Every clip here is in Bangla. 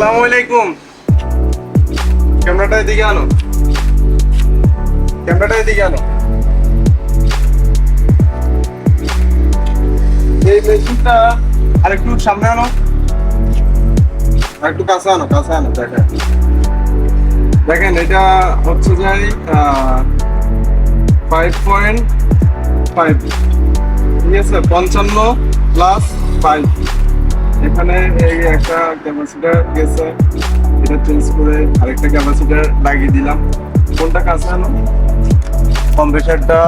আসসালামু আলাইকুম। ক্যামেরাটা এদিকে আনো, ক্যামেরাটা এদিকে আনো। এই মেশিনটা আরেকটু সামনে আনো, আরেকটু কাছে আনো, কাছে আনো। দেখেন দেখেন, এটা হচ্ছে যে 5.5, ঠিক আছে, 55+5। এখানে এই একটা ক্যাপাসিটার গেছে, এটা চেঞ্জ করে আরেকটা ক্যাপাসিটার লাগিয়ে দিলাম। কোনটা কাছে আনো। কম্প্রেসারটা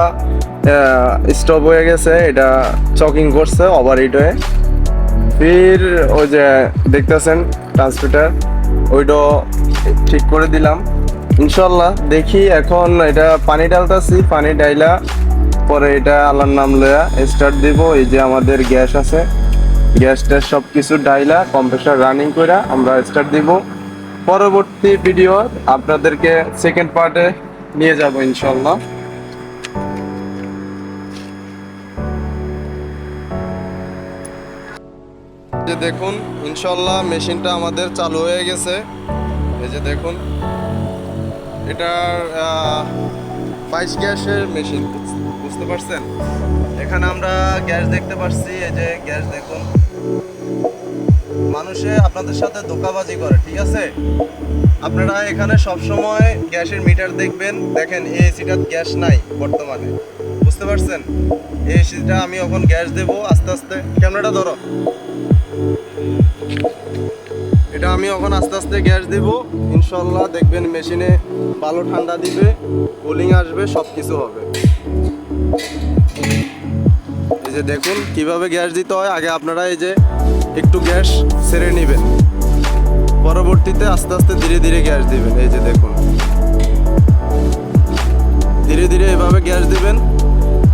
স্টপ হয়ে গেছে, এটা চকিং করছে ওভারহিট হয়ে। ফির ওই যে দেখতেছেন ট্রান্সমিটার, ওইটা ঠিক করে দিলাম ইনশাল্লাহ। দেখি এখন এটা পানি ডালতাছি, পানি ডাইলা পরে এটা আল্লাহর নাম লয়া স্টার্ট দিব। এই যে আমাদের গ্যাস আছে, গ্যাসটা সব কিছু ডাইলা কম্প্রেসার রানিং করে আমরা স্টার্ট দিব। পরবর্তী ভিডিও আপনাদেরকে সেকেন্ড পার্টে নিয়ে যাব ইনশাল্লাহ। যে দেখুন ইনশাল্লাহ মেশিনটা আমাদের চালু হয়ে গেছে। এই যে দেখুন, এটা 22 গ্যাসের মেশিন, বুঝতে পারছেন। এখানে আমরা গ্যাস দেখতে পাচ্ছি, এই যে গ্যাস দেখুন। মানুষে আপনাদের সাথে ধোঁকাবাজি করে, ঠিক আছে। আপনারা এখানে সবসময় গ্যাসের মিটার দেখবেন। দেখেন এই এসিটার গ্যাস নাই বর্তমানে, বুঝতে পারছেন। এই এসিটা আমি এখন গ্যাস দেবো আস্তে আস্তে। ক্যামেরাটা ধরো, এটা আমি এখন আস্তে আস্তে গ্যাস দিব ইনশাল্লাহ। দেখবেন মেশিনে ভালো ঠান্ডা দিবে, কুলিং আসবে, সব কিছু হবে। এই যে দেখুন কিভাবে গ্যাস দিতে হয়। আগে আপনারা এই যে একটু গ্যাস ছেড়ে নেবেন, পরবর্তীতে আস্তে আস্তে ধীরে ধীরে গ্যাস দিবেন। এই যে দেখুন ধীরে ধীরে এভাবে গ্যাস দিবেন।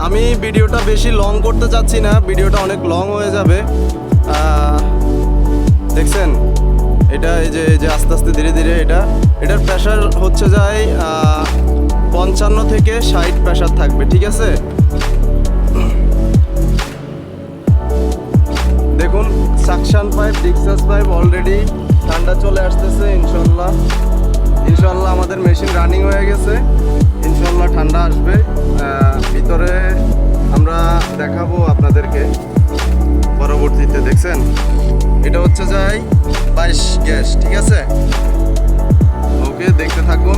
আমি ভিডিওটা বেশি লং করতে চাচ্ছি না, ভিডিওটা অনেক লং হয়ে যাবে। দেখছেন এটা, এই যে আস্তে আস্তে ধীরে ধীরে এটার প্রেশার হচ্ছে যায় 55 থেকে 60 প্রেশার থাকবে, ঠিক আছে। দেখুন সাকশন পাইপ, ডিক্সাস পাইপ অলরেডি ঠান্ডা চলে আসতেছে ইনশাল্লাহ। ইনশাল্লাহ আমাদের মেশিন রানিং হয়ে গেছে, ইনশাল্লাহ ঠান্ডা আসবে। ভিতরে আমরা দেখাবো আপনাদেরকে পরবর্তীতে। দেখছেন এটা হচ্ছে যাই 22 গ্যাস, ঠিক আছে। ওকে, দেখতে থাকুন।